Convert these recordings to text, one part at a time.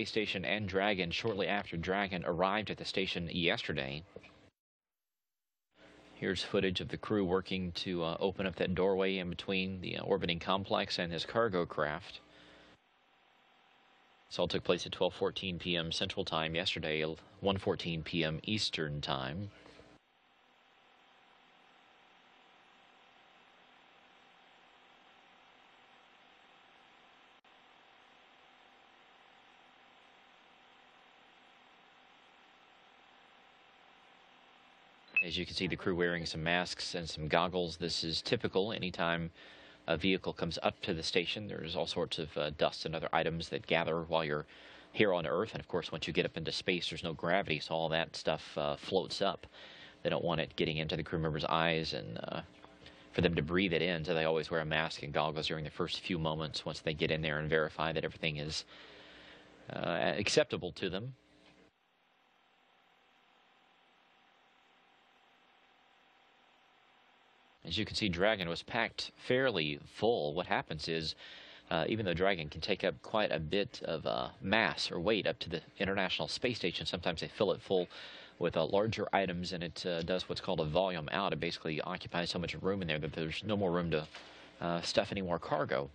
space station and Dragon shortly after Dragon arrived at the station yesterday. Here's footage of the crew working to open up that doorway in between the orbiting complex and his cargo craft. This all took place at 12:14 p.m. Central Time yesterday, 1:14 p.m. Eastern Time. As you can see, the crew wearing some masks and some goggles. This is typical anytime a vehicle comes up to the station. There's all sorts of dust and other items that gather while you're here on Earth. And of course, once you get up into space, there's no gravity, so all that stuff floats up. They don't want it getting into the crew members' eyes and for them to breathe it in, so they always wear a mask and goggles during the first few moments once they get in there and verify that everything is acceptable to them. As you can see, Dragon was packed fairly full. What happens is, even though Dragon can take up quite a bit of mass or weight up to the International Space Station, sometimes they fill it full with larger items, and it does what's called a volume out. It basically occupies so much room in there that there's no more room to stuff any more cargo.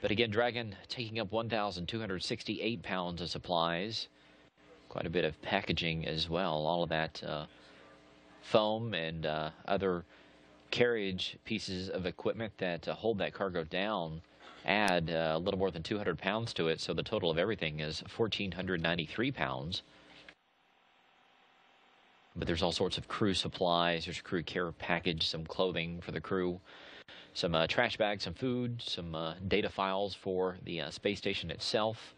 But again, Dragon taking up 1,268 pounds of supplies, quite a bit of packaging as well. All of that foam and other carriage pieces of equipment that hold that cargo down add a little more than 200 pounds to it, so the total of everything is 1,493 pounds. But there's all sorts of crew supplies. There's a crew care package, some clothing for the crew, some trash bags, some food, some data files for the space station itself.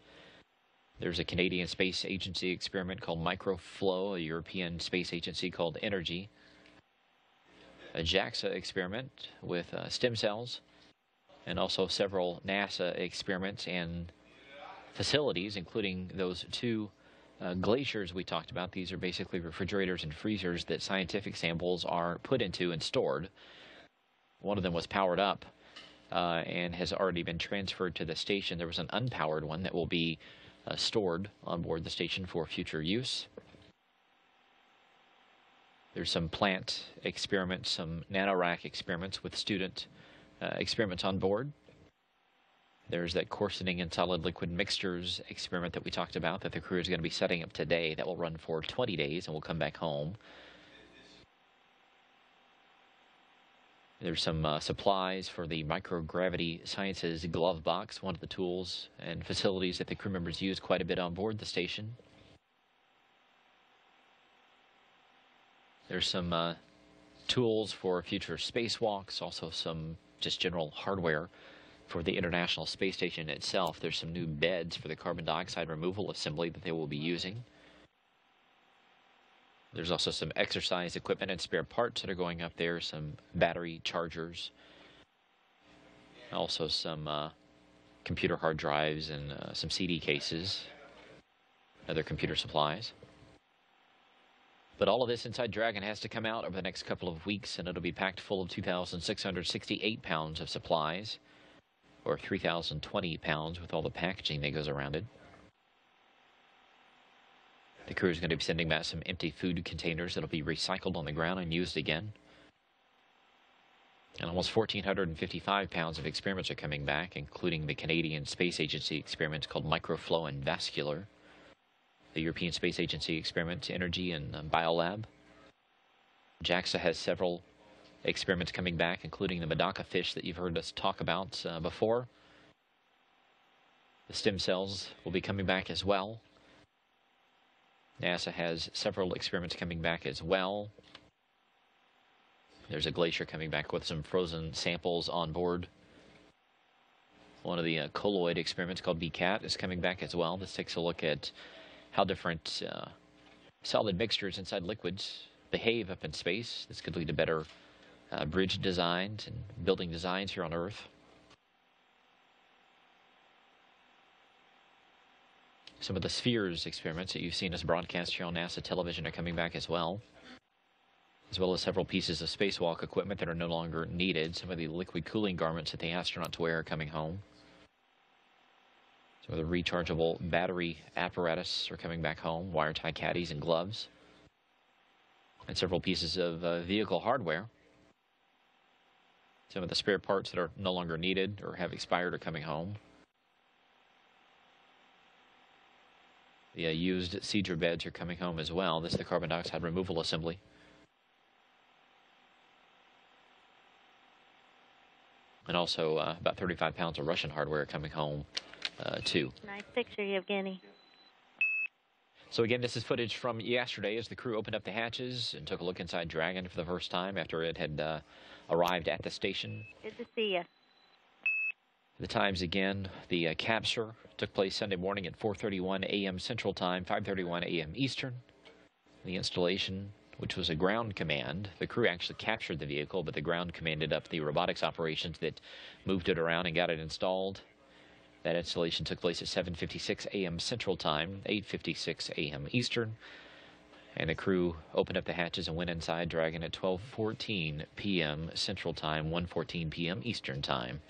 There's a Canadian Space Agency experiment called Microflow, a European Space Agency called Energy, a JAXA experiment with stem cells, and also several NASA experiments and facilities, including those two glaciers we talked about. These are basically refrigerators and freezers that scientific samples are put into and stored. One of them was powered up and has already been transferred to the station. There was an unpowered one that will be stored on board the station for future use. There's some plant experiments, some nanorack experiments with student experiments on board. There's that coarsening in solid liquid mixtures experiment that we talked about that the crew is going to be setting up today. That will run for 20 days and we'll come back home. There's some supplies for the microgravity sciences glove box, one of the tools and facilities that the crew members use quite a bit on board the station. There's some tools for future spacewalks, also some just general hardware for the International Space Station itself. There's some new beds for the carbon dioxide removal assembly that they will be using. There's also some exercise equipment and spare parts that are going up there, some battery chargers, also some computer hard drives and some CD cases, other computer supplies. But all of this inside Dragon has to come out over the next couple of weeks, and it'll be packed full of 2,668 pounds of supplies, or 3,020 pounds with all the packaging that goes around it. The crew is going to be sending back some empty food containers that'll be recycled on the ground and used again. And almost 1,455 pounds of experiments are coming back, including the Canadian Space Agency experiments called Microflow and Vascular, the European Space Agency experiments, Energy and Biolab. JAXA has several experiments coming back, including the Medaka fish that you've heard us talk about before. The stem cells will be coming back as well. NASA has several experiments coming back as well. There's a glacier coming back with some frozen samples on board. One of the colloid experiments called BCAT is coming back as well. This takes a look at how different solid mixtures inside liquids behave up in space. This could lead to better bridge designs and building designs here on Earth. Some of the spheres experiments that you've seen us broadcast here on NASA television are coming back as well as several pieces of spacewalk equipment that are no longer needed. Some of the liquid cooling garments that the astronauts wear are coming home. with a rechargeable battery apparatus are coming back home, wire tie caddies and gloves, and several pieces of vehicle hardware. Some of the spare parts that are no longer needed or have expired are coming home. The used Cedra beds are coming home as well. This is the carbon dioxide removal assembly. And also about 35 pounds of Russian hardware coming home, too. Nice picture, Yevgeny. So again, this is footage from yesterday as the crew opened up the hatches and took a look inside Dragon for the first time after it had arrived at the station. Good to see you. The times again, the capture took place Sunday morning at 4:31 a.m. Central Time, 5:31 a.m. Eastern. The installation, which was a ground command, the crew actually captured the vehicle, but the ground commanded up the robotics operations that moved it around and got it installed. That installation took place at 7:56 a.m. Central Time, 8:56 a.m. Eastern. And the crew opened up the hatches and went inside Dragon at 12:14 p.m. Central Time, 1:14 p.m. Eastern Time.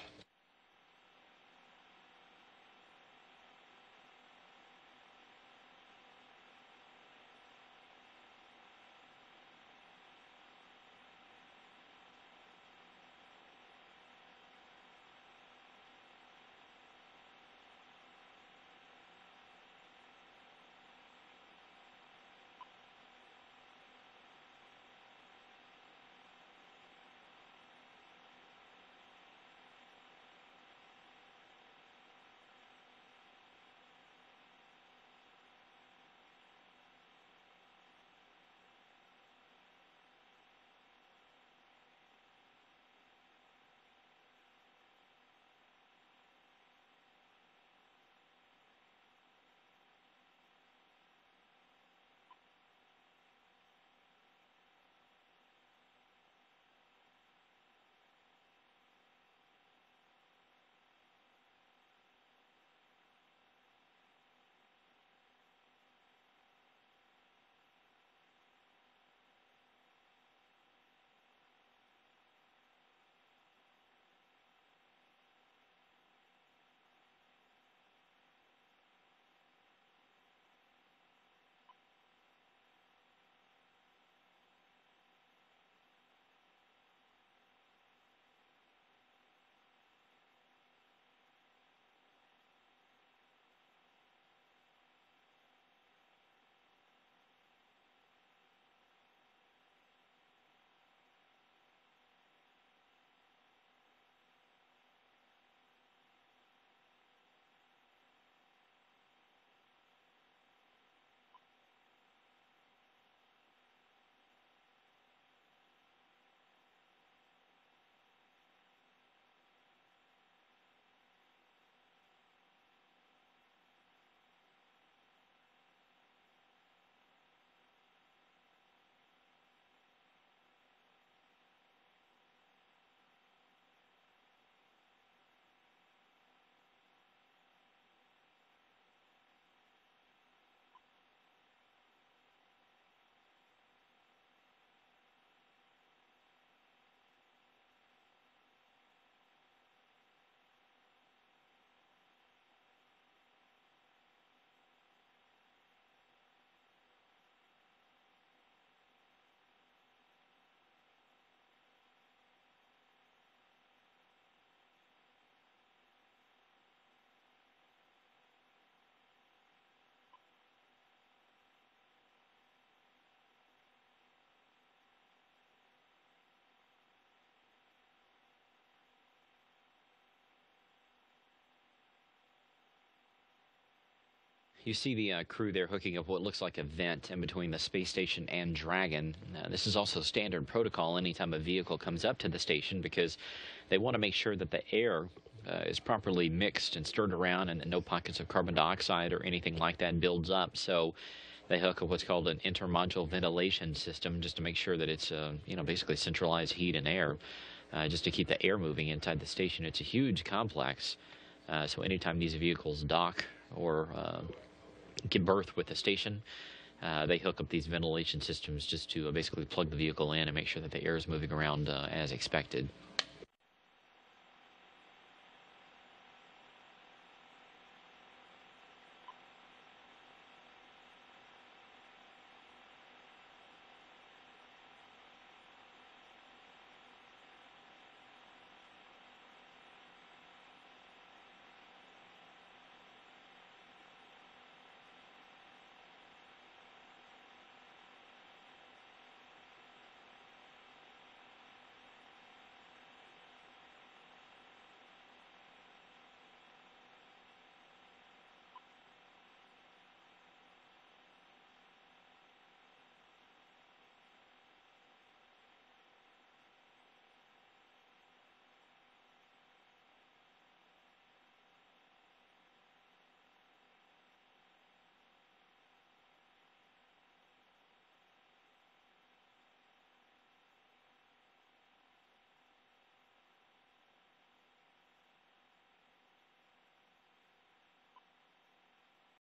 You see the crew there hooking up what looks like a vent in between the space station and Dragon. This is also standard protocol anytime a vehicle comes up to the station because they want to make sure that the air is properly mixed and stirred around and no pockets of carbon dioxide or anything like that builds up. So they hook up what's called an intermodule ventilation system just to make sure that it's, basically centralized heat and air, just to keep the air moving inside the station. It's a huge complex. So anytime these vehicles dock or give birth with the station, they hook up these ventilation systems just to basically plug the vehicle in and make sure that the air is moving around as expected.